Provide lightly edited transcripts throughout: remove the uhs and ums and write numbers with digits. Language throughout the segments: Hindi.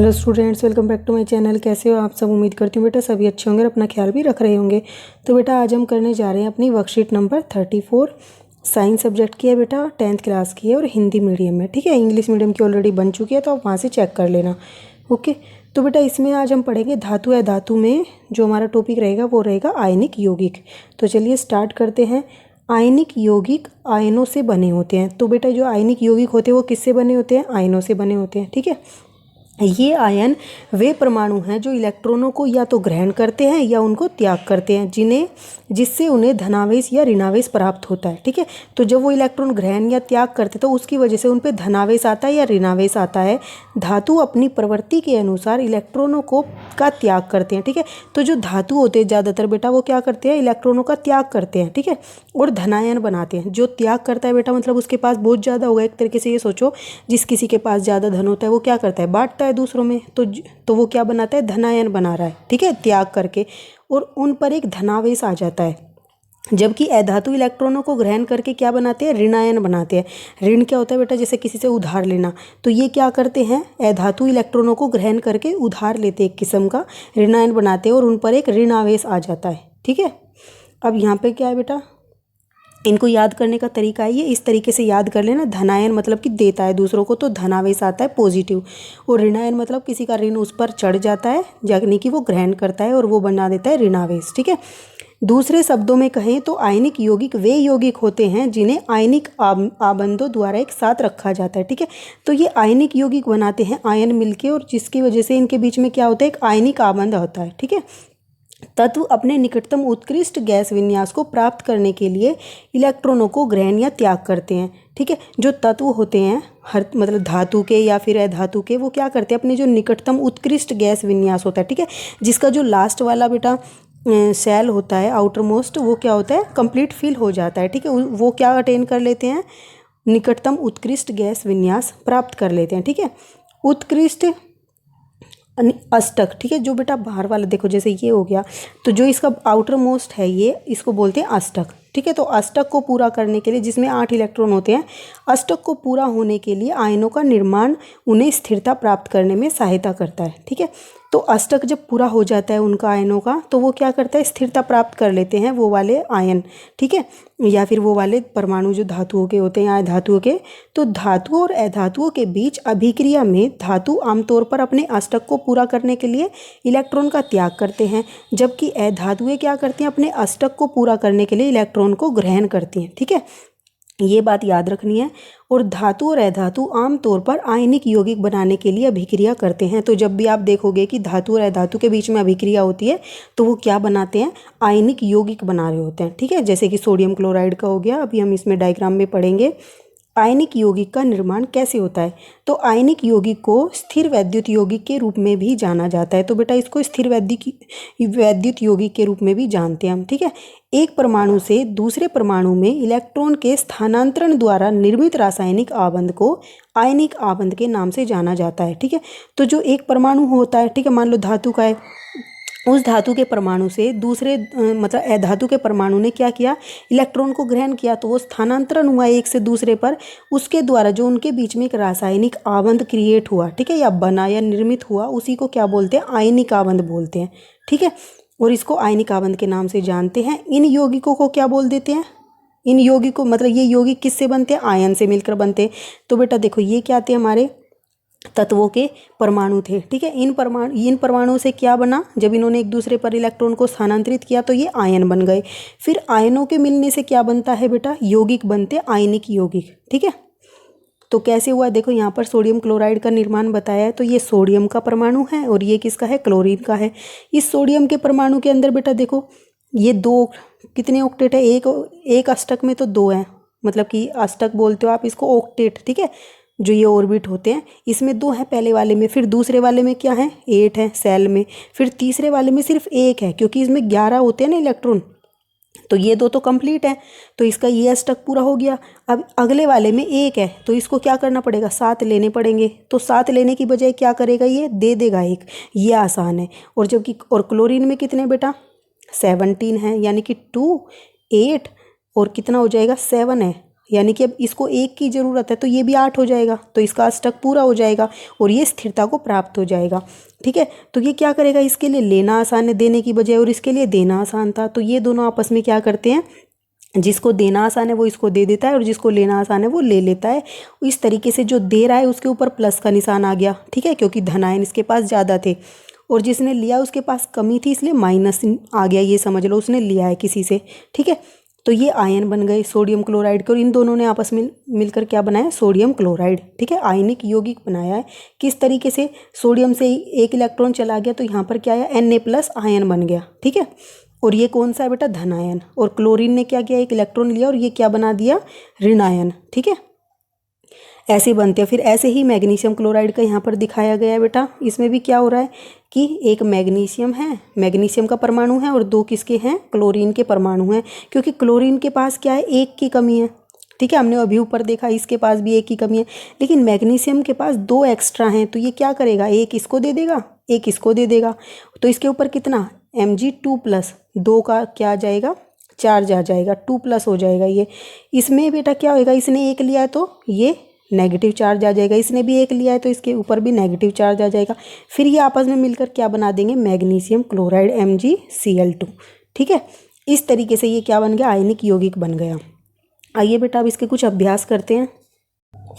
Hello students, welcome back to my channel. कैसे हो आप सब? उम्मीद करती हूँ बेटा सभी अच्छे होंगे और अपना ख्याल भी रख रहे होंगे। तो बेटा आज हम करने जा रहे हैं अपनी वर्कशीट नंबर 34। साइंस सब्जेक्ट की है बेटा, 10th क्लास की है और हिंदी मीडियम में। ठीक है, इंग्लिश मीडियम की ऑलरेडी बन चुकी है तो आप वहाँ से चेक कर लेना। ओके, तो बेटा इसमें आज हम पढ़ेंगे धातु या धातु में जो हमारा टॉपिक रहेगा वो रहेगा आयनिक यौगिक। तो चलिए स्टार्ट करते हैं। आयनिक यौगिक आयनों से बने होते हैं। तो बेटा जो आयनिक यौगिक होते हैं वो किससे बने होते हैं? आयनों से बने होते हैं। ठीक है, ये आयन वे परमाणु हैं जो इलेक्ट्रॉनों को या तो ग्रहण करते हैं या उनको त्याग करते हैं, जिससे उन्हें धनावेश या ऋणावेश प्राप्त होता है। ठीक है, तो जब वो इलेक्ट्रॉन ग्रहण या त्याग करते तो उसकी वजह से उन पे धनावेश आता है या ऋणावेश आता है। धातु अपनी प्रवृत्ति के अनुसार इलेक्ट्रॉनों को का त्याग करते हैं। ठीक है, तो जो धातु होते हैं ज़्यादातर बेटा वो क्या करते हैं? इलेक्ट्रॉनों का त्याग करते हैं। ठीक है, और धनायन बनाते हैं। जो त्याग करता है बेटा मतलब उसके पास बहुत ज़्यादा होगा। एक तरीके से ये सोचो, जिस किसी के पास ज़्यादा धन होता है वो क्या करता है? बांटता है दूसरों में। तो वो क्या बनाता है? धनायन बना रहा है। ठीक है, त्याग करके, और उन पर एक धनावेश आ जाता है। जबकि अधातु इलेक्ट्रॉनों को ग्रहण करके क्या बनाते हैं? ऋणायन बनाते हैं। ऋण क्या होता है बेटा? जैसे किसी से उधार लेना। तो ये क्या करते हैं? अधातु इलेक्ट्रॉनों को ग्रहण करके उधार लेते हैं, एक किस्म का ऋणायन बनाते हैं और उन पर एक ऋणावेश आ जाता है। ठीक है, अब यहाँ पे क्या है बेटा, इनको याद करने का तरीका है ये इस तरीके से याद कर लेना। धनायन मतलब कि देता है दूसरों को, तो धनावेश आता है पॉजिटिव, और ऋणायन मतलब किसी का ऋण उस पर चढ़ जाता है, यानी कि वो ग्रहण करता है और वो बना देता है ऋणावेश। ठीक है, दूसरे शब्दों में कहें तो आयनिक यौगिक वे यौगिक होते हैं जिन्हें आयनिक आबंधों द्वारा एक साथ रखा जाता है। ठीक है, तो ये आयनिक यौगिक बनाते हैं आयन मिलके, और जिसकी वजह से इनके बीच में क्या होता है? एक आयनिक आबंध होता है। ठीक है, तत्व अपने निकटतम उत्कृष्ट गैस विन्यास को प्राप्त करने के लिए इलेक्ट्रॉनों को ग्रहण या त्याग करते हैं। ठीक है, जो तत्व होते हैं हर मतलब धातु के या फिर अधातु के, वो क्या करते हैं? अपने जो निकटतम उत्कृष्ट गैस विन्यास होता है, ठीक है, जिसका जो लास्ट वाला बेटा सेल होता है आउटर मोस्ट, वो क्या होता है? कंप्लीट फिल हो जाता है। ठीक है, वो क्या अटेन कर लेते हैं? निकटतम उत्कृष्ट गैस विन्यास प्राप्त कर लेते हैं। ठीक है, उत्कृष्ट अष्टक। ठीक है, जो बेटा बाहर वाला देखो जैसे ये हो गया, तो जो इसका आउटर मोस्ट है ये, इसको बोलते हैं अष्टक। ठीक है, तो अष्टक को पूरा करने के लिए, जिसमें 8 इलेक्ट्रॉन होते हैं, अष्टक को पूरा होने के लिए आयनों का निर्माण उन्हें स्थिरता प्राप्त करने में सहायता करता है। ठीक है, तो अष्टक जब पूरा हो जाता है उनका आयनों का, तो वो क्या करता है? स्थिरता प्राप्त कर लेते हैं वो वाले आयन। ठीक है, या फिर वो वाले परमाणु जो धातुओं के होते हैं या धातुओं के। तो धातुओं और अधातुओं के बीच अभिक्रिया में धातु आमतौर पर अपने अष्टक को पूरा करने के लिए इलेक्ट्रॉन का त्याग करते हैं, जबकि अधातुएं क्या करती हैं? अपने अष्टक को पूरा करने के लिए इलेक्ट्रॉन को ग्रहण करती हैं। ठीक है, ये बात याद रखनी है। और धातु और अधातु आमतौर पर आयनिक यौगिक बनाने के लिए अभिक्रिया करते हैं। तो जब भी आप देखोगे कि धातु और अधातु के बीच में अभिक्रिया होती है तो वो क्या बनाते हैं? आयनिक यौगिक बना रहे होते हैं। ठीक है, जैसे कि सोडियम क्लोराइड का हो गया, अभी हम इसमें डायग्राम में पढ़ेंगे आयनिक यौगिक का निर्माण कैसे होता है। तो आयनिक यौगिक को स्थिर वैद्युत यौगिक के रूप में भी जाना जाता है। तो बेटा इसको स्थिर वैद्युत यौगिक के रूप में भी जानते हैं हम। ठीक है, एक परमाणु से दूसरे परमाणु में इलेक्ट्रॉन के स्थानांतरण द्वारा निर्मित रासायनिक आबंध को आयनिक आबंध के नाम से जाना जाता है। ठीक है, तो जो एक परमाणु होता है, ठीक है, मान लो धातु का है, उस धातु के परमाणु से दूसरे मतलब अधातु के परमाणु ने क्या किया? इलेक्ट्रॉन को ग्रहण किया, तो वो स्थानांतरण हुआ एक से दूसरे पर। उसके द्वारा जो उनके बीच में एक रासायनिक आबंध क्रिएट हुआ, ठीक है, या बना या निर्मित हुआ, उसी को क्या बोलते हैं? आयनिक आबंध बोलते हैं। ठीक है, और इसको आयनिक आबंध के नाम से जानते हैं। इन यौगिकों को क्या बोल देते हैं? इन यौगिकों मतलब ये यौगिक किससे बनते हैं? आयन से मिलकर बनते हैं। तो बेटा देखो ये क्या थे? हमारे तत्वों के परमाणु थे। ठीक है, इन परमाणुओं से क्या बना? जब इन्होंने एक दूसरे पर इलेक्ट्रॉन को स्थानांतरित किया तो ये आयन बन गए। फिर आयनों के मिलने से क्या बनता है बेटा? यौगिक बनते, आयनिक यौगिक। ठीक है, तो कैसे हुआ? देखो यहाँ पर सोडियम क्लोराइड का निर्माण बताया है, तो ये सोडियम का परमाणु है और ये किसका है? क्लोरीन का है। इस सोडियम के परमाणु के अंदर बेटा देखो ये दो, कितने ऑक्टेट है? एक अष्टक में तो 2 है, मतलब कि अष्टक बोलते हो आप इसको, ऑक्टेट। ठीक है, जो ये ऑर्बिट होते हैं इसमें 2 है पहले वाले में, फिर दूसरे वाले में क्या है? 8 है सेल में, फिर तीसरे वाले में सिर्फ 1 है, क्योंकि इसमें 11 होते हैं ना इलेक्ट्रॉन। तो ये 2 तो कंप्लीट है, तो इसका ये अष्टक पूरा हो गया। अब अगले वाले में 1 है, तो इसको क्या करना पड़ेगा? 7 लेने पड़ेंगे। तो 7 लेने की बजाय क्या करेगा? ये दे देगा 1, ये आसान है। और जबकि और क्लोरीन में कितने बेटा? 17 है, यानी कि 2 8 और कितना हो जाएगा? 7 है। यानी कि अब इसको 1 की ज़रूरत है तो ये भी 8 हो जाएगा, तो इसका अष्टक पूरा हो जाएगा और ये स्थिरता को प्राप्त हो जाएगा। ठीक है, तो ये क्या करेगा, इसके लिए लेना आसान है देने की बजाय और इसके लिए देना आसान था, तो ये दोनों आपस में क्या करते हैं, जिसको देना आसान है वो इसको दे देता है और जिसको लेना आसान है वो ले लेता है। इस तरीके से जो दे रहा है उसके ऊपर प्लस का निशान आ गया। ठीक है, क्योंकि धनायन इसके पास ज़्यादा थे और जिसने लिया उसके पास कमी थी इसलिए माइनस आ गया, ये समझ लो उसने लिया है किसी से। ठीक है, तो ये आयन बन गए सोडियम क्लोराइड के और इन दोनों ने आपस में मिलकर क्या बनाया, सोडियम क्लोराइड। ठीक है, आयनिक यौगिक बनाया है। किस तरीके से, सोडियम से एक इलेक्ट्रॉन चला गया तो यहाँ पर क्या आया, Na+ आयन बन गया। ठीक है, और ये कौन सा है बेटा, धनायन, और क्लोरीन ने क्या किया, एक इलेक्ट्रॉन लिया और ये क्या बना दिया, ऋणायन। ठीक है, ऐसे बनते हैं। फिर ऐसे ही मैग्नीशियम क्लोराइड का यहाँ पर दिखाया गया है बेटा। इसमें भी क्या हो रहा है कि एक मैग्नीशियम है, मैग्नीशियम का परमाणु है और 2 किसके हैं, क्लोरीन के परमाणु हैं, क्योंकि क्लोरीन के पास क्या है, 1 की कमी है। ठीक है, हमने अभी ऊपर देखा इसके पास भी 1 की कमी है, लेकिन मैग्नीशियम के पास 2 एक्स्ट्रा हैं, तो ये क्या करेगा, 1 इसको दे देगा, 1 इसको दे देगा, तो इसके ऊपर कितना Mg2+, 2 का क्या आ जाएगा, चार्ज आ जाएगा, 2+ हो जाएगा ये। इसमें बेटा क्या होएगा, इसने 1 लिया है तो ये नेगेटिव चार्ज आ जाएगा, इसने भी 1 लिया है तो इसके ऊपर भी नेगेटिव चार्ज आ जाएगा। फिर ये आपस में मिलकर क्या बना देंगे, मैग्नीशियम क्लोराइड MgCl2। ठीक है, इस तरीके से ये क्या बन गया, आयनिक यौगिक बन गया। आइए बेटा अब इसके कुछ अभ्यास करते हैं।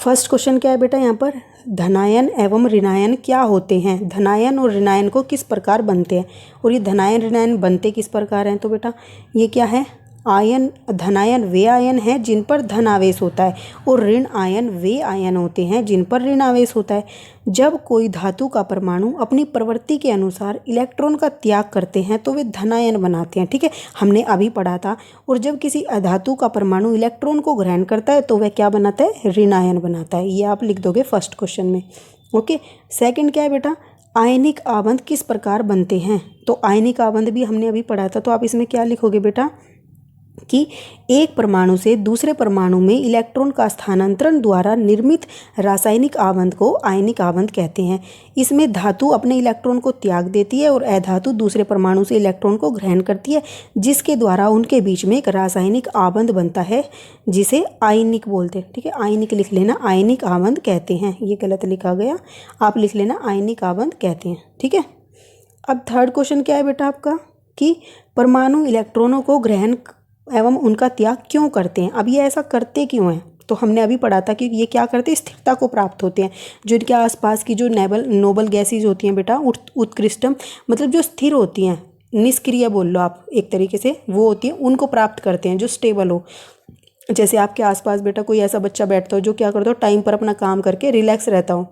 फर्स्ट क्वेश्चन क्या है बेटा, यहाँ पर धनायन एवं ऋणायन क्या होते हैं, धनायन और ऋणायन को किस प्रकार बनते हैं, और ये धनायन ऋणायन बनते किस प्रकार हैं। तो बेटा ये क्या है, आयन, धनायन वे आयन हैं जिन पर धन आवेश होता है और ऋण आयन वे आयन होते हैं जिन पर ऋण आवेश होता है। जब कोई धातु का परमाणु अपनी प्रवृत्ति के अनुसार इलेक्ट्रॉन का त्याग करते हैं तो वे धनायन बनाते हैं। ठीक है, हमने अभी पढ़ा था। और जब किसी अधातु का परमाणु इलेक्ट्रॉन को ग्रहण करता है तो वह क्या बनाता है, ऋणायन बनाता है। ये आप लिख दोगे फर्स्ट क्वेश्चन में। ओके, सेकंड क्या है बेटा, आयनिक आबंध किस प्रकार बनते हैं। तो आयनिक आबंध भी हमने अभी पढ़ा था, तो आप इसमें क्या लिखोगे बेटा कि एक परमाणु से दूसरे परमाणु में इलेक्ट्रॉन का स्थानांतरण द्वारा निर्मित रासायनिक आबंध को आयनिक आबंध कहते हैं। इसमें धातु अपने इलेक्ट्रॉन को त्याग देती है और अधातु दूसरे परमाणु से इलेक्ट्रॉन को ग्रहण करती है, जिसके द्वारा उनके बीच में एक रासायनिक आबंध बनता है जिसे आयनिक बोलते हैं। ठीक है, आयनिक लिख लेना, आयनिक आबंध कहते हैं। ये गलत लिखा गया, आप लिख लेना आयनिक आबंध कहते हैं। ठीक है, अब थर्ड क्वेश्चन क्या है बेटा आपका कि परमाणु इलेक्ट्रॉनों को ग्रहण एवं उनका त्याग क्यों करते हैं। अब ये ऐसा करते क्यों हैं, तो हमने अभी पढ़ा था कि ये क्या करते हैं, स्थिरता को प्राप्त होते हैं। जो इनके आसपास की जो नोबल गैसेज होती हैं बेटा, उत्कृष्टम मतलब जो स्थिर होती हैं, निष्क्रिय बोल लो आप एक तरीके से, वो होती हैं, उनको प्राप्त करते हैं जो स्टेबल हो। जैसे आपके आसपास बेटा कोई ऐसा बच्चा बैठता हो जो क्या करता हो, टाइम पर अपना काम करके रिलैक्स रहता हो,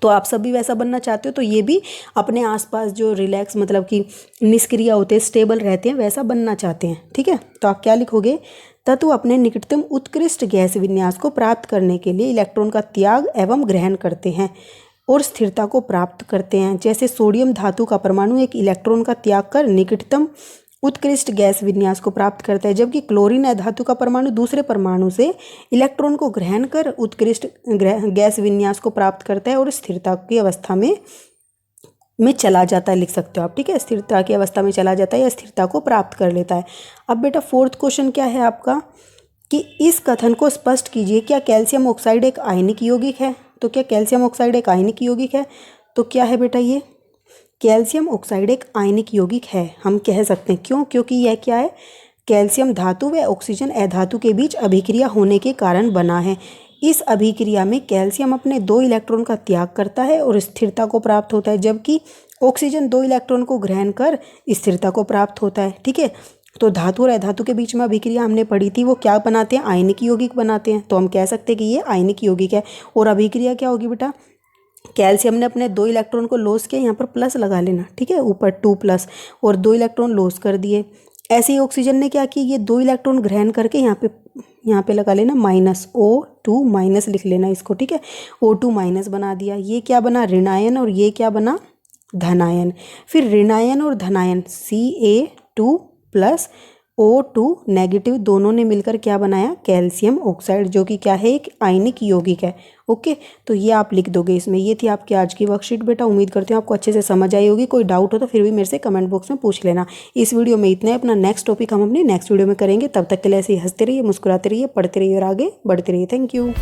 तो आप सब भी वैसा बनना चाहते हो, तो ये भी अपने आसपास जो रिलैक्स मतलब कि निष्क्रिय होते हैं, स्टेबल रहते हैं, वैसा बनना चाहते हैं। ठीक है, तो आप क्या लिखोगे, तत्व अपने निकटतम उत्कृष्ट गैस विन्यास को प्राप्त करने के लिए इलेक्ट्रॉन का त्याग एवं ग्रहण करते हैं और स्थिरता को प्राप्त करते हैं। जैसे सोडियम धातु का परमाणु एक इलेक्ट्रॉन का त्याग कर निकटतम उत्कृष्ट गैस विन्यास को प्राप्त करता है, जबकि क्लोरीन अधातु का परमाणु दूसरे परमाणु से इलेक्ट्रॉन को ग्रहण कर उत्कृष्ट गैस विन्यास को प्राप्त करता है और स्थिरता की अवस्था में चला जाता है, लिख सकते हो आप। ठीक है, स्थिरता की अवस्था में चला जाता है या स्थिरता को प्राप्त कर लेता है। अब बेटा फोर्थ क्वेश्चन क्या है आपका कि इस कथन को स्पष्ट कीजिए, क्या कैल्शियम ऑक्साइड एक आयनिक यौगिक है। तो क्या कैल्शियम ऑक्साइड एक आयनिक यौगिक है, तो क्या है बेटा, ये कैल्शियम ऑक्साइड एक आयनिक यौगिक है, हम कह सकते हैं। क्यों, क्योंकि यह क्या है, कैल्शियम धातु व ऑक्सीजन अधातु के बीच अभिक्रिया होने के कारण बना है। इस अभिक्रिया में कैल्शियम अपने 2 इलेक्ट्रॉन का त्याग करता है और स्थिरता को प्राप्त होता है, जबकि ऑक्सीजन 2 इलेक्ट्रॉन को ग्रहण कर स्थिरता को प्राप्त होता है। ठीक है, तो धातु और अधातु के बीच में अभिक्रिया हमने पढ़ी थी, वो क्या बनाते हैं, आयनिक यौगिक बनाते हैं। तो हम कह सकते हैं कि ये आयनिक यौगिक है। और अभिक्रिया क्या होगी बेटा, कैल्शियम ने अपने 2 इलेक्ट्रॉन को लॉस किया, यहाँ पर प्लस लगा लेना। ठीक है, ऊपर 2+ और 2 इलेक्ट्रॉन लॉस कर दिए। ऐसे ही ऑक्सीजन ने क्या किया, ये 2 इलेक्ट्रॉन ग्रहण करके यहाँ पे लगा लेना -O2- लिख लेना इसको। ठीक है, O2- बना दिया। ये क्या बना, ऋणायन, और ये क्या बना, धनायन। फिर ऋणायन और धनायन Ca2+ O2 नेगेटिव दोनों ने मिलकर क्या बनाया, कैल्शियम ऑक्साइड, जो कि क्या है, एक आयनिक यौगिक है। ओके, तो ये आप लिख दोगे इसमें। ये थी आपकी आज की वर्कशीट बेटा। उम्मीद करती हूँ आपको अच्छे से समझ आई होगी। कोई डाउट हो तो फिर भी मेरे से कमेंट बॉक्स में पूछ लेना। इस वीडियो में इतना है। अपना नेक्स्ट टॉपिक हम अपने नेक्स्ट वीडियो में करेंगे। तब तक के लिए ऐसे ही हंसते रहिए, मुस्कुराते रहिए, पढ़ते रहिए और आगे बढ़ते रहिए। Thank you.